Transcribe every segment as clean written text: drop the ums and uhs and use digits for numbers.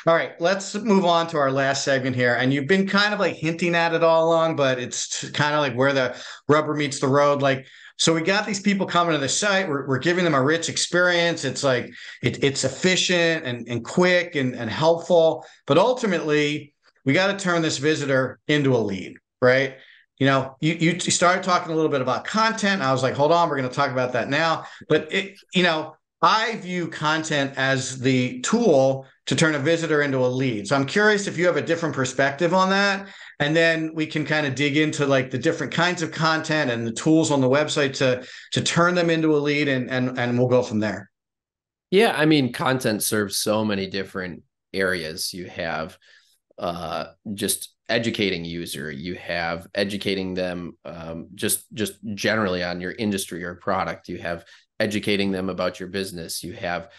All right, let's move on to our last segment here. And you've been kind of like hinting at it all along, but it's kind of like where the rubber meets the road. Like, so we got these people coming to the site. We're giving them a rich experience. It's like it's efficient and quick and helpful. But ultimately, we got to turn this visitor into a lead, right? You started talking a little bit about content. I was like, hold on, we're going to talk about that now. But I view content as the tool to turn a visitor into a lead. So I'm curious if you have a different perspective on that. And then we can kind of dig into like the different kinds of content and the tools on the website to turn them into a lead and we'll go from there. Yeah, I mean, content serves so many different areas. You have just educating user, you have educating them just generally on your industry or product, you have educating them about your business, you have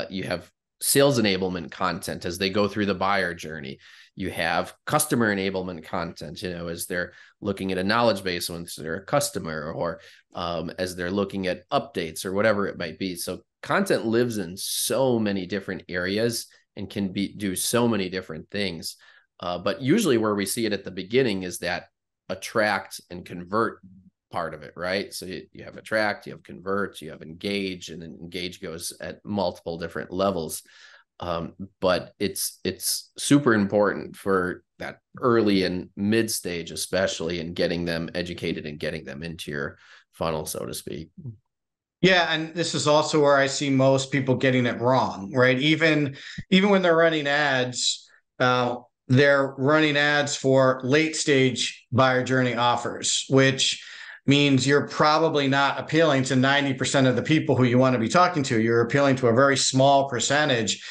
you have sales enablement content as they go through the buyer journey, you have customer enablement content, as they're looking at a knowledge base once they're a customer, or as they're looking at updates or whatever it might be. So content lives in so many different areas and can do so many different things. But usually where we see it at the beginning is that attract and convert part of it, right? So you have attract, you have convert, you have engage, and then engage goes at multiple different levels. But it's super important for that early and mid stage, especially in getting them educated and getting them into your funnel, so to speak. Yeah, and this is also where I see most people getting it wrong, right? Even when uh, they're running ads for late stage buyer journey offers, which means you're probably not appealing to 90% of the people who you want to be talking to. You're appealing to a very small percentage.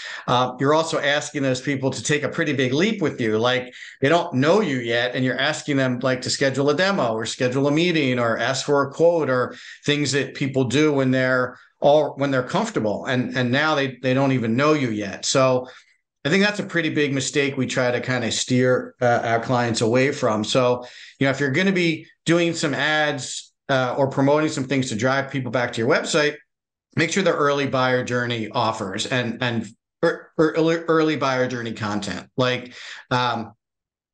You're also asking those people to take a pretty big leap with you. Like they don't know you yet, and you're asking them like to schedule a demo or schedule a meeting or ask for a quote or things that people do when they're comfortable. And now they don't even know you yet. So I think that's a pretty big mistake we try to kind of steer our clients away from. So, if you're going to be doing some ads or promoting some things to drive people back to your website, make sure they're early buyer journey offers or early buyer journey content. Like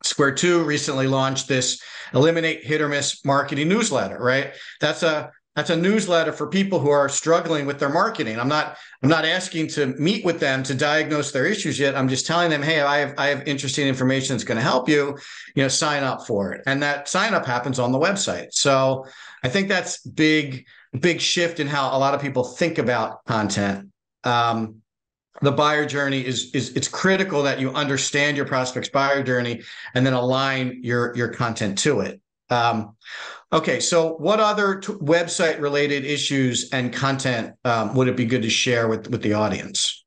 Square Two recently launched this eliminate hit or miss marketing newsletter, right? That's a newsletter for people who are struggling with their marketing. I'm not asking to meet with them to diagnose their issues yet. I'm just telling them, hey, I have interesting information that's going to help you, sign up for it. And that sign up happens on the website. So I think that's big shift in how a lot of people think about content. The buyer journey is it's critical that you understand your prospect's buyer journey and then align your content to it. Okay, so what other website related issues and content would it be good to share with the audience?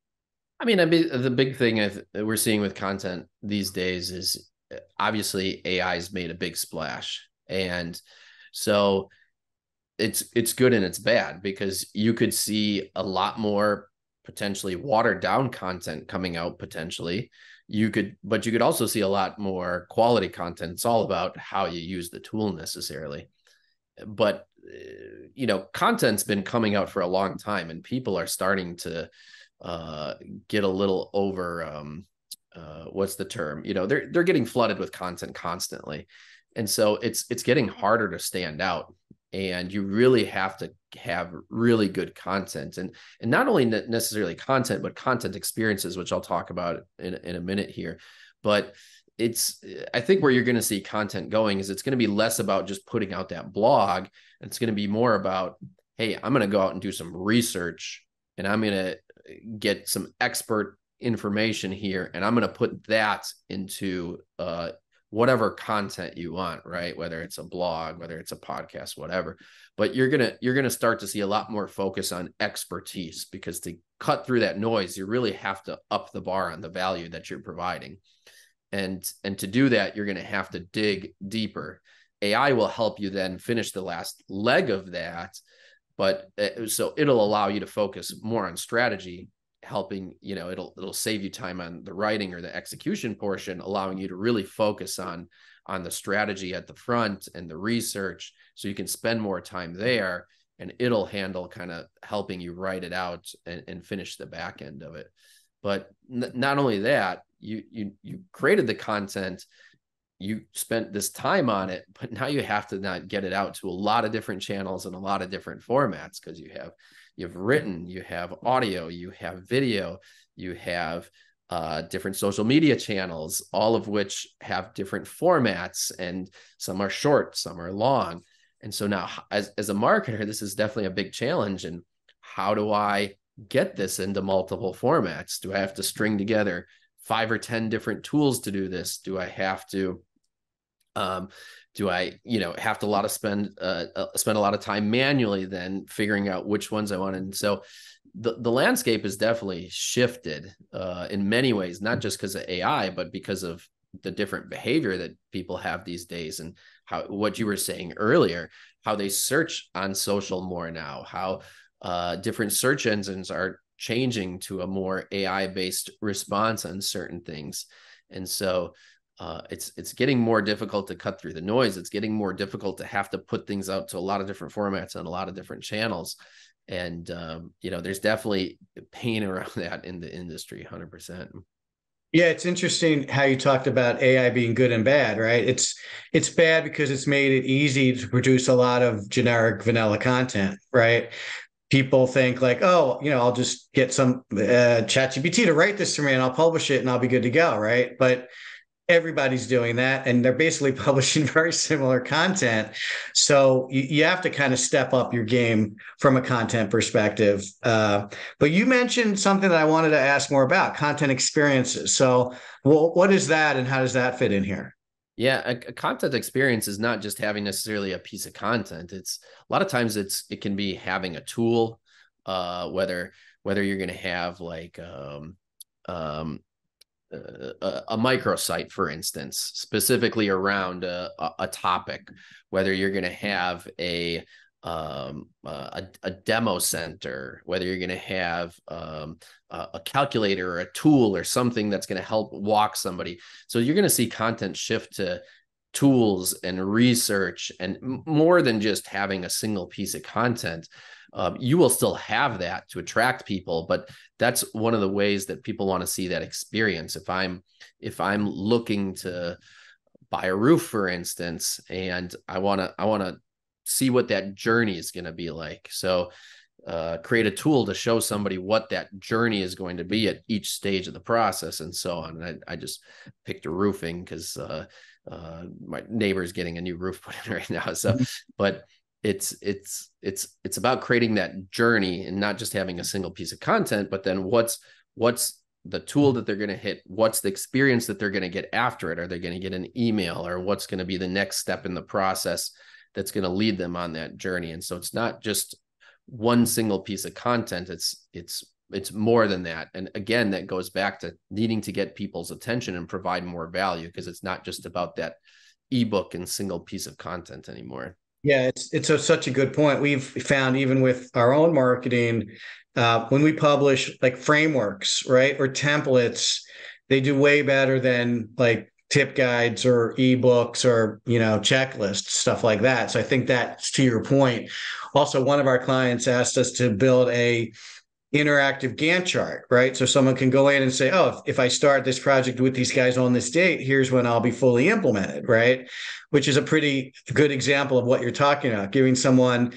I mean, the big thing that we're seeing with content these days is obviously AI's made a big splash. And so it's good and it's bad because you could see a lot more potentially watered down content coming out potentially. But you could also see a lot more quality content. It's all about how you use the tool necessarily. But content's been coming out for a long time, and people are starting to get a little over what's the term? They're getting flooded with content constantly, and so it's getting harder to stand out. And you really have to have really good content, and not only necessarily content, but content experiences, which I'll talk about in a minute here. But I think where you're going to see content going is it's going to be less about just putting out that blog. It's going to be more about, hey, I'm going to go out and do some research, and I'm going to get some expert information here, and I'm going to put that into whatever content you want, right? Whether it's a blog, whether it's a podcast, whatever. But you're gonna start to see a lot more focus on expertise, because to cut through that noise, you really have to up the bar on the value that you're providing. And to do that, you're going to have to dig deeper. AI will help you then finish the last leg of that, but so it'll allow you to focus more on strategy, helping, it'll save you time on the writing or the execution portion, allowing you to really focus on the strategy at the front and the research, so you can spend more time there, and it'll handle kind of helping you write it out and finish the back end of it. But not only that, you created the content, you spent this time on it, but now you have to not get it out to a lot of different channels and a lot of different formats, because you've written, you have audio, you have video, you have different social media channels, all of which have different formats, and some are short, some are long. And so now as a marketer, this is definitely a big challenge. And how do I get this into multiple formats? Do I have to string together 5 or 10 different tools to do this? Do I have to have to spend a lot of time manually then figuring out which ones I want? And so the landscape has definitely shifted in many ways, not just because of AI, but because of the different behavior that people have these days, and how, what you were saying earlier, how they search on social more now, how different search engines are changing to a more AI-based response on certain things. And so it's getting more difficult to cut through the noise. It's getting more difficult to have to put things out to a lot of different formats and a lot of different channels. And, there's definitely pain around that in the industry, 100%. Yeah, it's interesting how you talked about AI being good and bad, right? It's bad because it's made it easy to produce a lot of generic vanilla content, right? People think like, oh, I'll just get some ChatGPT to write this for me and I'll publish it and I'll be good to go, right? But everybody's doing that, and they're basically publishing very similar content. So you have to kind of step up your game from a content perspective. But you mentioned something that I wanted to ask more about: content experiences. So what is that, and how does that fit in here? Yeah, a content experience is not just having necessarily a piece of content. It's a lot of times it can be having a tool, whether you're going to have like a microsite, for instance, specifically around a topic, whether you're going to have a demo center, whether you're going to have a calculator or a tool or something that's going to help walk somebody. So you're going to see content shift to tools and research, and more than just having a single piece of content. You will still have that to attract people, but that's one of the ways that people want to see that experience. If I'm looking to buy a roof, for instance, and I want to see what that journey is going to be like. So create a tool to show somebody what that journey is going to be at each stage of the process, and so on. And I just picked a roofing because my neighbor's getting a new roof put in right now. So, but it's about creating that journey and not just having a single piece of content, but then what's the tool that they're going to hit? What's the experience that they're going to get after it? Are they going to get an email, or what's going to be the next step in the process that's going to lead them on that journey? And so it's not just one single piece of content. It's more than that. And again, that goes back to needing to get people's attention and provide more value, because it's not just about that ebook and single piece of content anymore. Yeah, it's such a good point. We've found, even with our own marketing, when we publish like frameworks, right, or templates, they do way better than like tip guides or ebooks or checklists, stuff like that. So I think that's to your point. Also, one of our clients asked us to build a interactive Gantt chart, right? So someone can go in and say, oh, if I start this project with these guys on this date, here's when I'll be fully implemented, right? Which is a pretty good example of what you're talking about, giving someone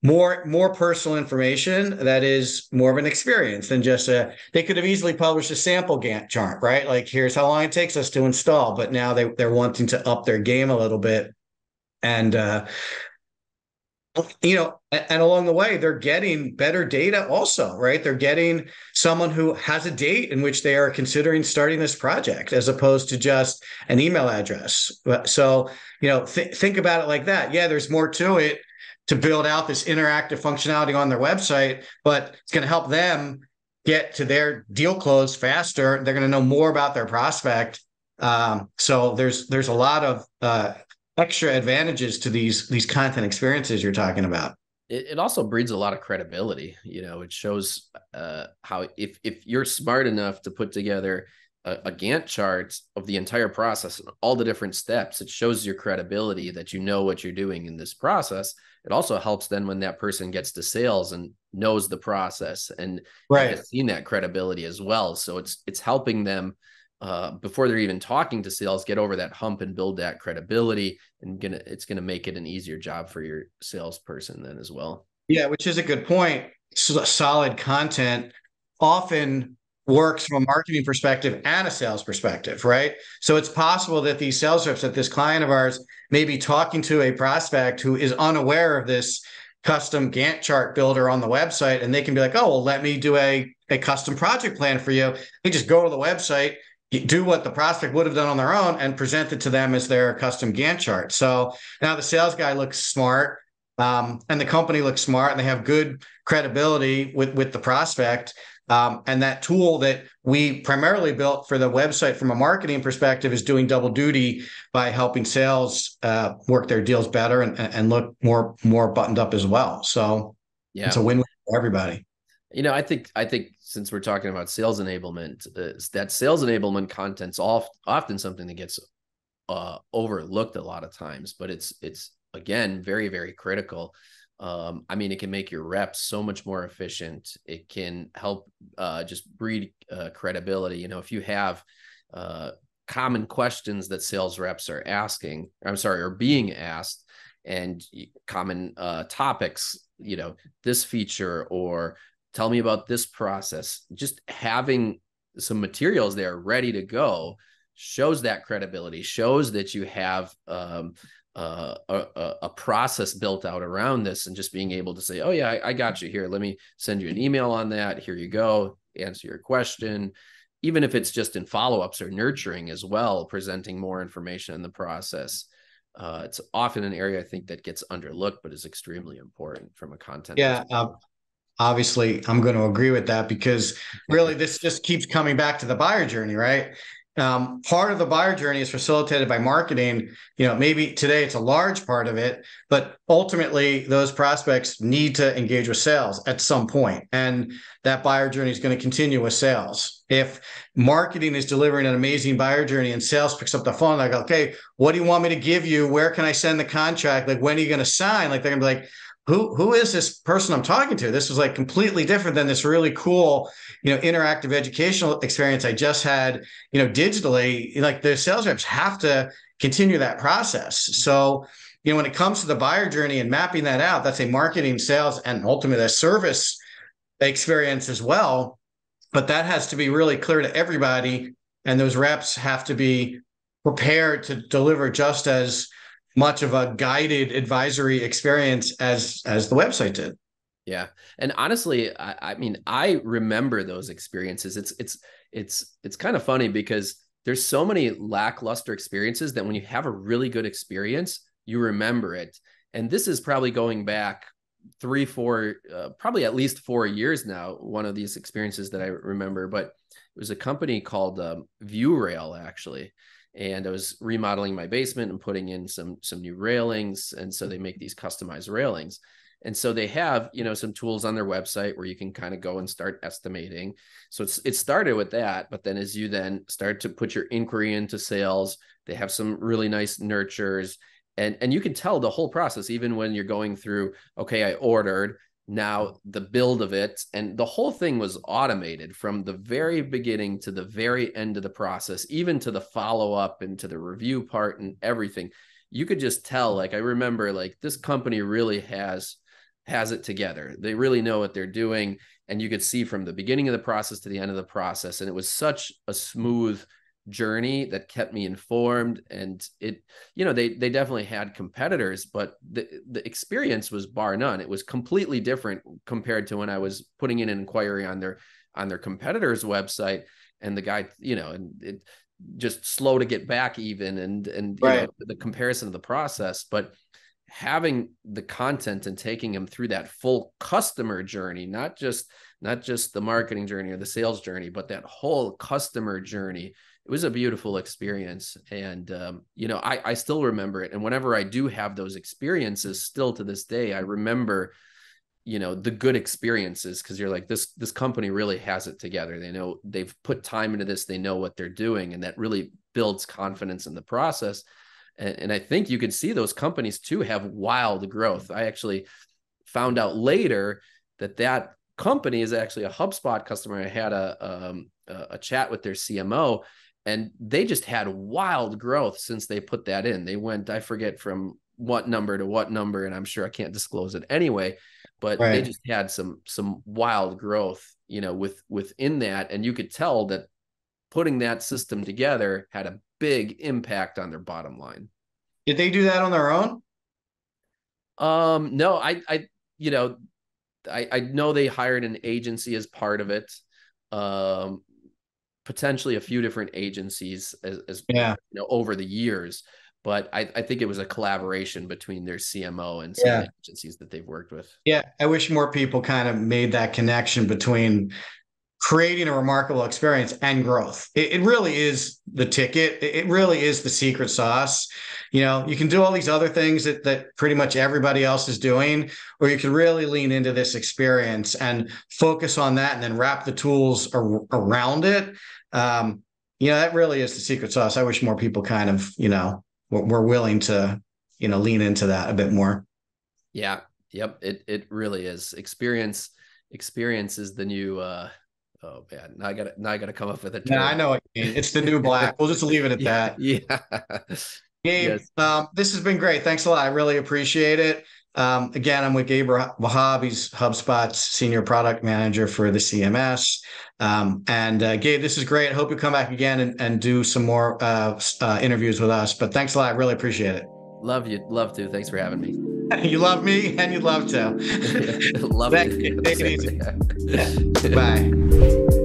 more personal information that is more of an experience than just they could have easily published a sample Gantt chart, right? Like, here's how long it takes us to install, but now they're wanting to up their game a little bit. And and along the way, they're getting better data also, right? They're getting someone who has a date in which they are considering starting this project, as opposed to just an email address. So, think about it like that. Yeah, there's more to it to build out this interactive functionality on their website, but it's going to help them get to their deal close faster. They're going to know more about their prospect. So there's a lot of extra advantages to these content experiences you're talking about. It also breeds a lot of credibility. It shows how if you're smart enough to put together a Gantt chart of the entire process and all the different steps. It shows your credibility that you know what you're doing in this process. It also helps then when that person gets to sales and knows the process and Right. has seen that credibility as well. So it's helping them before they're even talking to sales, get over that hump and build that credibility. And it's gonna make it an easier job for your salesperson then as well. Yeah, which is a good point. Solid content often works from a marketing perspective and a sales perspective, right? So it's possible that these sales reps at this client of ours may be talking to a prospect who is unaware of this custom Gantt chart builder on the website, and they can be like, "Oh, well, let me do a custom project plan for you." You just go to the website, do what the prospect would have done on their own, and present it to them as their custom Gantt chart. So now the sales guy looks smart, and the company looks smart, and they have good credibility with the prospect. And that tool that we primarily built for the website from a marketing perspective is doing double duty by helping sales work their deals better and look more buttoned up as well. So it's a Yeah. win-win for everybody. I think since we're talking about sales enablement, that sales enablement content's often something that gets overlooked a lot of times, but it's again very, very critical. I mean, it can make your reps so much more efficient. It can help just breed credibility. You know, if you have common questions that sales reps are asking, are being asked, and common topics, you know, this feature or tell me about this process, just having some materials there ready to go shows that credibility, shows that you have a process built out around this, and just being able to say, oh yeah, I got you here. Let me send you an email on that. Here you go. Answer your question. Even if it's just in follow-ups or nurturing as well, presenting more information in the process. It's often an area I think that gets underlooked, but is extremely important from a content Yeah, perspective. obviously, I'm going to agree with that because really this just keeps coming back to the buyer journey, right? Part of the buyer journey is facilitated by marketing. You know, maybe today it's a large part of it, but ultimately those prospects need to engage with sales at some point, and that buyer journey is going to continue with sales. If marketing is delivering an amazing buyer journey and sales picks up the phone, like, okay, what do you want me to give you? Where can I send the contract? Like, when are you going to sign? Like, they're going to be like, who is this person I'm talking to? This is like completely different than this really cool, interactive educational experience I just had, digitally. Like, the sales reps have to continue that process. So, when it comes to the buyer journey and mapping that out, that's a marketing, sales, and ultimately a service experience as well. But that has to be really clear to everybody. And those reps have to be prepared to deliver just as much of a guided advisory experience as the website did. Yeah. And honestly, I mean, I remember those experiences. It's kind of funny because there's so many lackluster experiences that when you have a really good experience, you remember it. And this is probably going back 3-4, probably at least 4 years now. One of these experiences that I remember, but it was a company called ViewRail, actually. And I was remodeling my basement and putting in some new railings. And so they make these customized railings. And so they have, some tools on their website where you can kind of go and start estimating. So it started with that, but then as you then start to put your inquiry into sales, they have some really nice nurtures, and you can tell the whole process, even when you're going through, okay, I ordered, now the build of it, and the whole thing was automated from the very beginning to the very end of the process, even to the follow-up and to the review part and everything. You could just tell, like, I remember, like, this company really has it together. They really know what they're doing. And you could see from the beginning of the process to the end of the process. And it was such a smooth journey that kept me informed. And they definitely had competitors, but the experience was bar none. It was completely different compared to when I was putting in an inquiry on their competitor's website, and the guy, and it just slow to get back even, and Right. the comparison of the process. But having the content and taking them through that full customer journey, not just the marketing journey or the sales journey, but that whole customer journey, it was a beautiful experience. And, I still remember it. And whenever I do have those experiences still to this day, I remember the good experiences, because you're like, this company really has it together. They know, they've put time into this, they know what they're doing, and that really builds confidence in the process. And I think you could see those companies too have wild growth. I actually found out later that company is actually a HubSpot customer. I had a chat with their CMO, and they just had wild growth since they put that in. They went, I forget from what number to what number, and I'm sure I can't disclose it anyway, but they just had some wild growth, within that. And you could tell that putting that system together had a big impact on their bottom line. Did they do that on their own? No, I know they hired an agency as part of it. Potentially a few different agencies as over the years, but I think it was a collaboration between their CMO and some of the agencies that they've worked with. Yeah, I wish more people kind of made that connection between creating a remarkable experience and growth. It really is the ticket. It really is the secret sauce. You can do all these other things that pretty much everybody else is doing, or you can really lean into this experience and focus on that and then wrap the tools around it. That really is the secret sauce. I wish more people kind of, were willing to, lean into that a bit more. Yeah. Yep. It really is. Experience is the new, oh man, now I gotta come up with a term. Yeah, I know what you mean. It's the new black. We'll just leave it at that. Yeah. Gabe, this has been great. Thanks a lot. I really appreciate it. Again, I'm with Gabe Wahab. He's HubSpot's senior product manager for the CMS. Gabe, this is great. I hope you come back again and do some more interviews with us. But thanks a lot. I really appreciate it. Love to. Thanks for having me. You love me and you'd love to. Love Take it easy. Bye.